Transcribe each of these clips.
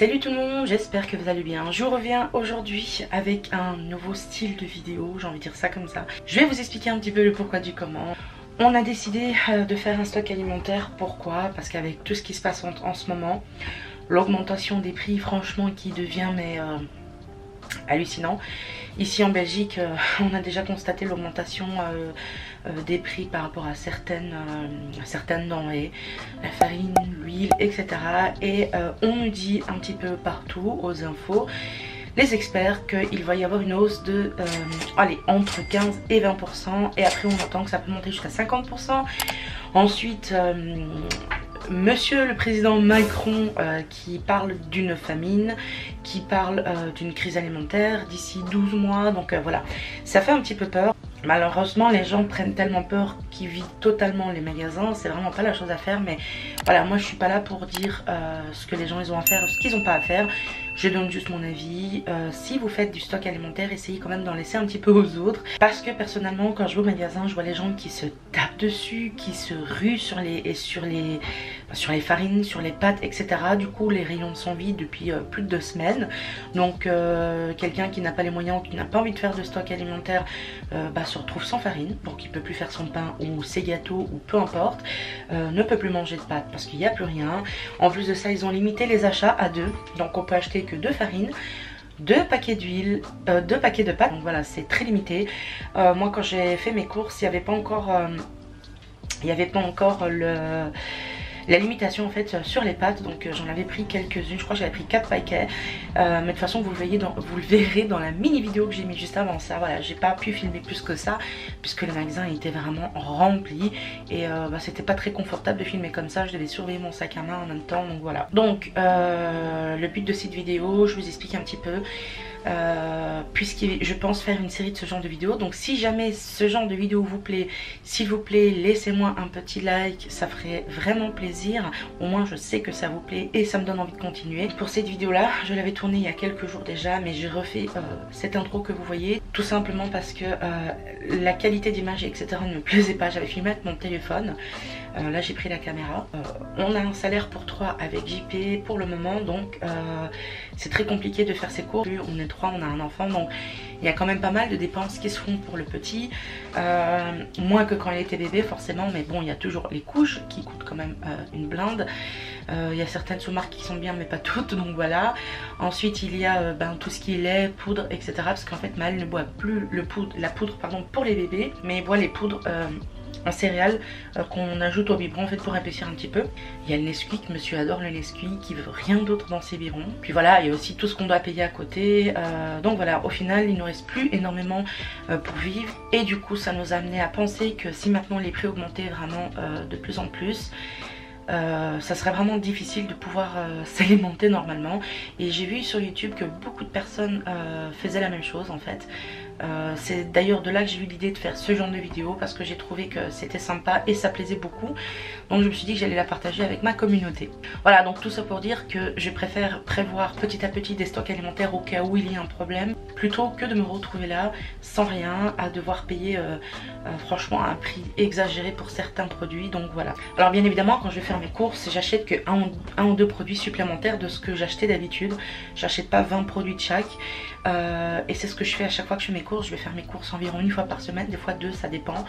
Salut tout le monde, j'espère que vous allez bien. Je reviens aujourd'hui avec un nouveau style de vidéo, j'ai envie de dire ça comme ça. Je vais vous expliquer un petit peu le pourquoi du comment. On a décidé de faire un stock alimentaire, pourquoi? Parce qu'avec tout ce qui se passe en ce moment, l'augmentation des prix franchement qui devient hallucinant. Ici en Belgique, on a déjà constaté l'augmentation des prix par rapport à certaines denrées, la farine, l'huile, etc. Et on nous dit un petit peu partout aux infos, les experts, qu'il va y avoir une hausse de entre 15 et 20%. Et après on entend que ça peut monter jusqu'à 50%. Ensuite, Monsieur le président Macron qui parle d'une famine, qui parle d'une crise alimentaire d'ici 12 mois. Donc voilà, ça fait un petit peu peur. Malheureusement les gens prennent tellement peur qu'ils vident totalement les magasins. C'est vraiment pas la chose à faire. Mais voilà, moi je suis pas là pour dire ce que les gens ils ont à faire, ce qu'ils ont pas à faire. Je donne juste mon avis. Si vous faites du stock alimentaire, essayez quand même d'en laisser un petit peu aux autres. Parce que personnellement quand je vais au magasin, je vois les gens qui se tapent dessus, qui se ruent sur les farines, sur les pâtes, etc. Du coup les rayons sont vides depuis plus de 2 semaines. Donc quelqu'un qui n'a pas les moyens ou qui n'a pas envie de faire de stock alimentaire se retrouve sans farine. Donc il peut plus faire son pain ou ses gâteaux ou peu importe. Ne peut plus manger de pâtes parce qu'il n'y a plus rien. En plus de ça, ils ont limité les achats à 2. Donc on peut acheter que 2 farines, 2 paquets d'huile, 2 paquets de pâtes. Donc voilà, c'est très limité. Moi quand j'ai fait mes courses, il n'y avait pas encore la limitation en fait sur les pâtes. Donc j'en avais pris quelques-unes, je crois que j'avais pris 4 paquets. Mais de toute façon vous le verrez dans la mini vidéo que j'ai mis juste avant ça. Voilà, j'ai pas pu filmer plus que ça puisque le magasin était vraiment rempli. Et c'était pas très confortable de filmer comme ça. Je devais surveiller mon sac à main en même temps. Donc voilà. Donc le but de cette vidéo, je vous explique un petit peu. Puisque je pense faire une série de ce genre de vidéos. Donc si jamais ce genre de vidéo vous plaît, s'il vous plaît laissez-moi un petit like, ça ferait vraiment plaisir. Au moins je sais que ça vous plaît et ça me donne envie de continuer. Pour cette vidéo là, je l'avais tournée il y a quelques jours déjà, mais j'ai refait cette intro que vous voyez, tout simplement parce que la qualité d'image etc ne me plaisait pas. J'avais filmé avec mon téléphone. Là j'ai pris la caméra. On a un salaire pour 3 avec JP pour le moment, donc c'est très compliqué de faire ses cours. On est 3, on a un enfant, donc il y a quand même pas mal de dépenses qui se font pour le petit. Moins que quand il était bébé forcément, mais bon il y a toujours les couches qui coûtent quand même une blinde. Il y a certaines sous-marques qui sont bien mais pas toutes, donc voilà. Ensuite il y a tout ce qui est lait, poudre, etc. Parce qu'en fait Maëlle ne boit plus la poudre pour les bébés, mais il boit les poudres en céréales qu'on ajoute au biberon en fait pour épaissir un petit peu. Il y a le Nesquik, monsieur adore le Nesquik, qui veut rien d'autre dans ses biberons. Puis voilà, il y a aussi tout ce qu'on doit payer à côté. Donc voilà, au final il ne nous reste plus énormément pour vivre. Et du coup ça nous a amené à penser que si maintenant les prix augmentaient vraiment de plus en plus, ça serait vraiment difficile de pouvoir s'alimenter normalement. Et j'ai vu sur YouTube que beaucoup de personnes faisaient la même chose en fait. C'est d'ailleurs de là que j'ai eu l'idée de faire ce genre de vidéo, parce que j'ai trouvé que c'était sympa et ça plaisait beaucoup. Donc je me suis dit que j'allais la partager avec ma communauté. Voilà, donc tout ça pour dire que je préfère prévoir petit à petit des stocks alimentaires au cas où il y a un problème, plutôt que de me retrouver là sans rien, à devoir payer franchement un prix exagéré pour certains produits. Donc voilà. Alors bien évidemment quand je vais faire mes courses, j'achète que un ou deux produits supplémentaires de ce que j'achetais d'habitude. J'achète pas 20 produits de chaque. Et c'est ce que je fais à chaque fois que je fais mes courses. Je vais faire mes courses environ 1 fois par semaine, des fois 2, ça dépend.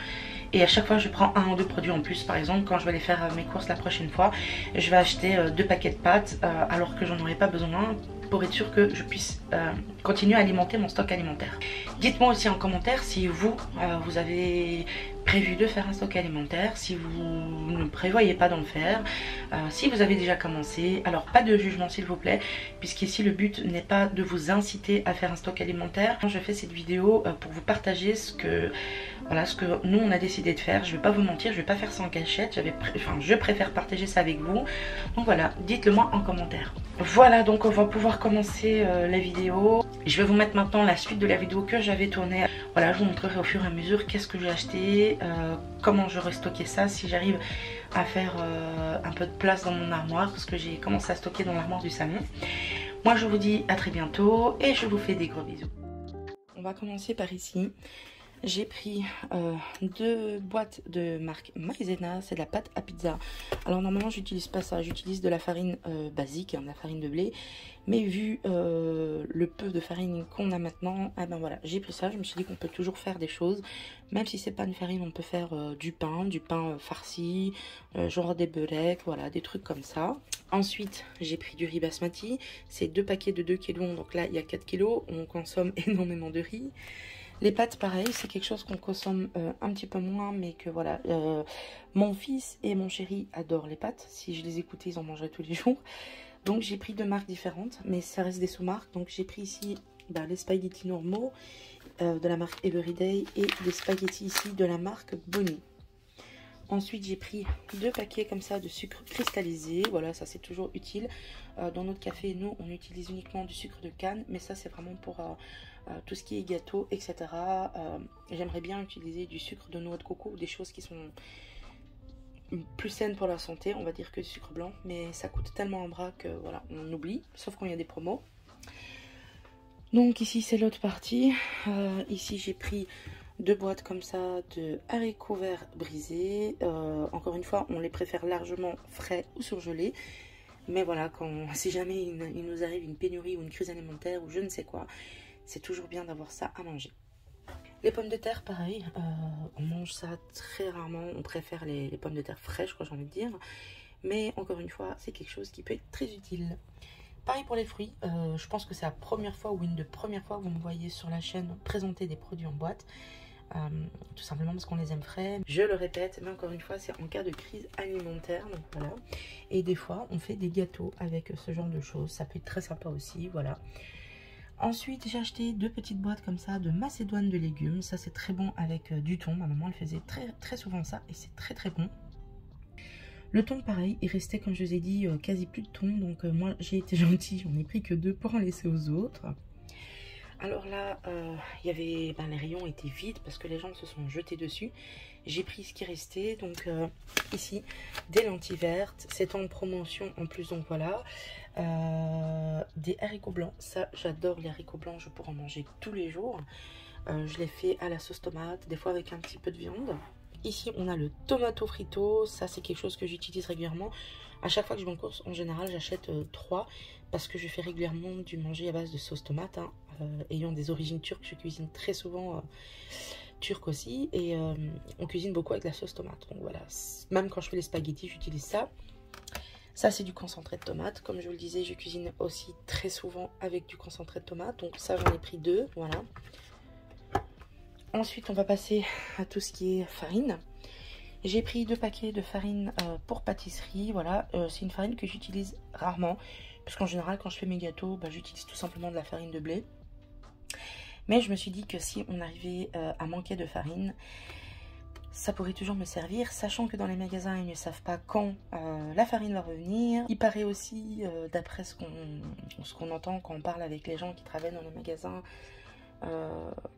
Et à chaque fois je prends 1 ou 2 produits en plus. Par exemple quand je vais aller faire mes courses la prochaine fois, je vais acheter 2 paquets de pâtes alors que j'en aurais pas besoin, pour être sûr que je puisse continuer à alimenter mon stock alimentaire. Dites-moi aussi en commentaire si vous avez prévu de faire un stock alimentaire, si vous ne prévoyez pas d'en faire, si vous avez déjà commencé. Alors pas de jugement s'il vous plaît, puisqu'ici le but n'est pas de vous inciter à faire un stock alimentaire. Je fais cette vidéo pour vous partager ce que nous on a décidé de faire. Je vais pas vous mentir, je vais pas faire ça en cachette, je préfère partager ça avec vous. Donc voilà, dites-le moi en commentaire. Voilà, donc on va pouvoir commencer la vidéo. Je vais vous mettre maintenant la suite de la vidéo que j'avais tournée. Voilà, je vous montrerai au fur et à mesure qu'est-ce que j'ai acheté, comment je restocker ça, si j'arrive à faire un peu de place dans mon armoire, parce que j'ai commencé à stocker dans l'armoire du salon. Moi je vous dis à très bientôt et je vous fais des gros bisous. On va commencer par ici. j'ai pris 2 boîtes de marque Maizena, c'est de la pâte à pizza. Alors normalement j'utilise pas ça, j'utilise de la farine basique, de la farine de blé. Mais vu le peu de farine qu'on a maintenant, eh ben voilà, j'ai pris ça. Je me suis dit qu'on peut toujours faire des choses. Même si c'est pas une farine, on peut faire du pain farci, genre des beureks, voilà, des trucs comme ça. Ensuite, j'ai pris du riz basmati. C'est 2 paquets de 2 kg, donc là il y a 4 kg. On consomme énormément de riz. Les pâtes, pareil, c'est quelque chose qu'on consomme un petit peu moins, mais que voilà. Mon fils et mon chéri adorent les pâtes. Si je les écoutais, ils en mangeraient tous les jours. Donc j'ai pris 2 marques différentes, mais ça reste des sous-marques. Donc j'ai pris ici les spaghettis normaux de la marque Everyday et des spaghettis ici de la marque Bonnie. Ensuite, j'ai pris 2 paquets comme ça de sucre cristallisé. Voilà, ça c'est toujours utile. Dans notre café, nous, on utilise uniquement du sucre de canne. Mais ça, c'est vraiment pour tout ce qui est gâteau, etc. J'aimerais bien utiliser du sucre de noix de coco ou des choses qui sont plus saines pour la santé, on va dire, que du sucre blanc. Mais ça coûte tellement un bras que voilà, on oublie. Sauf quand il y a des promos. Donc ici, c'est l'autre partie. Ici, j'ai pris 2 boîtes comme ça de haricots verts brisés. Encore une fois, on les préfère largement frais ou surgelés. Mais voilà, si jamais il nous arrive une pénurie ou une crise alimentaire ou je ne sais quoi, c'est toujours bien d'avoir ça à manger. Les pommes de terre, pareil, on mange ça très rarement. On préfère les pommes de terre fraîches, j'ai envie de dire. Mais encore une fois, c'est quelque chose qui peut être très utile. Pareil pour les fruits, je pense que c'est la première fois ou une des premières fois que vous me voyez sur la chaîne présenter des produits en boîte. Tout simplement parce qu'on les aime frais. Je le répète, mais encore une fois, c'est en cas de crise alimentaire. Donc voilà. Et des fois, on fait des gâteaux avec ce genre de choses. Ça peut être très sympa aussi, voilà. Ensuite, j'ai acheté 2 petites boîtes comme ça de macédoine de légumes. Ça, c'est très bon avec du thon. Ma maman, elle faisait très souvent ça et c'est très bon. Le thon, pareil, il restait, comme je vous ai dit, quasi plus de thon. Donc moi, j'ai été gentille, j'en ai pris que 2 pour en laisser aux autres. Alors là, il y avait, les rayons étaient vides parce que les gens se sont jetés dessus. J'ai pris ce qui restait. Donc ici, des lentilles vertes. C'est en promotion en plus, donc voilà. Des haricots blancs. Ça, j'adore les haricots blancs. Je pourrais en manger tous les jours. Je les fais à la sauce tomate, des fois avec un petit peu de viande. Ici, on a le tomato frito. Ça, c'est quelque chose que j'utilise régulièrement. À chaque fois que je vais en course, en général, j'achète 3 parce que je fais régulièrement du manger à base de sauce tomate. Ayant des origines turques, je cuisine très souvent turc aussi. Et on cuisine beaucoup avec la sauce tomate. Donc voilà, même quand je fais les spaghettis, j'utilise ça. Ça, c'est du concentré de tomate. Comme je vous le disais, je cuisine aussi très souvent avec du concentré de tomate. Donc ça, j'en ai pris 2, voilà. Ensuite, on va passer à tout ce qui est farine. J'ai pris 2 paquets de farine pour pâtisserie. Voilà, c'est une farine que j'utilise rarement. Parce qu'en général, quand je fais mes gâteaux, j'utilise tout simplement de la farine de blé. Mais je me suis dit que si on arrivait à manquer de farine, ça pourrait toujours me servir. Sachant que dans les magasins, ils ne savent pas quand la farine va revenir. Il paraît aussi, d'après ce qu'on entend quand on parle avec les gens qui travaillent dans les magasins,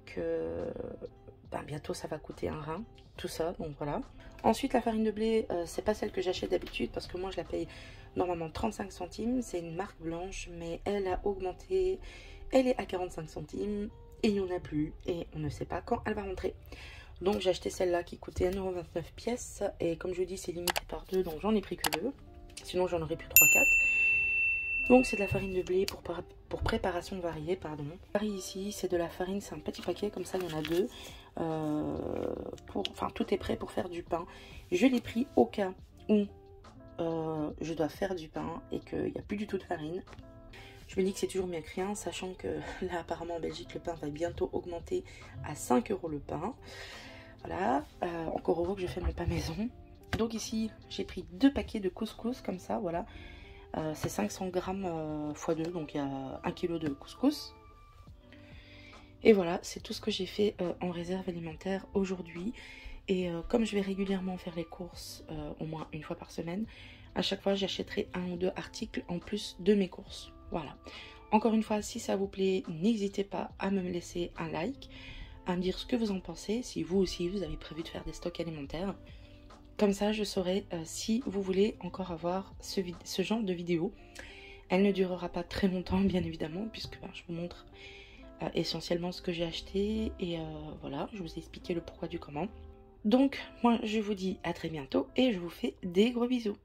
que bientôt ça va coûter un rein, tout ça, donc voilà. Ensuite, la farine de blé, c'est pas celle que j'achète d'habitude parce que moi je la paye normalement 35 centimes. C'est une marque blanche, mais elle a augmenté, elle est à 45 centimes et il n'y en a plus et on ne sait pas quand elle va rentrer. Donc j'ai acheté celle-là qui coûtait 1,29 € pièce et comme je vous dis, c'est limité par 2, donc j'en ai pris que 2. Sinon j'en aurais pris 3-4. Donc c'est de la farine de blé pour préparation variée, pardon. Pareil ici, c'est de la farine, c'est un petit paquet, comme ça il y en a 2. Enfin tout est prêt pour faire du pain. Je l'ai pris au cas où je dois faire du pain et qu'il n'y a plus du tout de farine. Je me dis que c'est toujours mieux que rien, sachant que là apparemment en Belgique le pain va bientôt augmenter à 5 € le pain. Voilà, encore heureux que je fais mon pain maison. Donc ici j'ai pris 2 paquets de couscous comme ça, voilà. C'est 500 grammes x 2, donc il y a 1 kg de couscous. Et voilà, c'est tout ce que j'ai fait en réserve alimentaire aujourd'hui. Et comme je vais régulièrement faire les courses, au moins une fois par semaine, à chaque fois j'achèterai 1 ou 2 articles en plus de mes courses. Voilà. Encore une fois, si ça vous plaît, n'hésitez pas à me laisser un like, à me dire ce que vous en pensez, si vous aussi vous avez prévu de faire des stocks alimentaires. Comme ça, je saurai si vous voulez encore avoir ce genre de vidéo. Elle ne durera pas très longtemps, bien évidemment, puisque je vous montre essentiellement ce que j'ai acheté. Et voilà, je vous ai expliqué le pourquoi du comment. Donc moi je vous dis à très bientôt et je vous fais des gros bisous.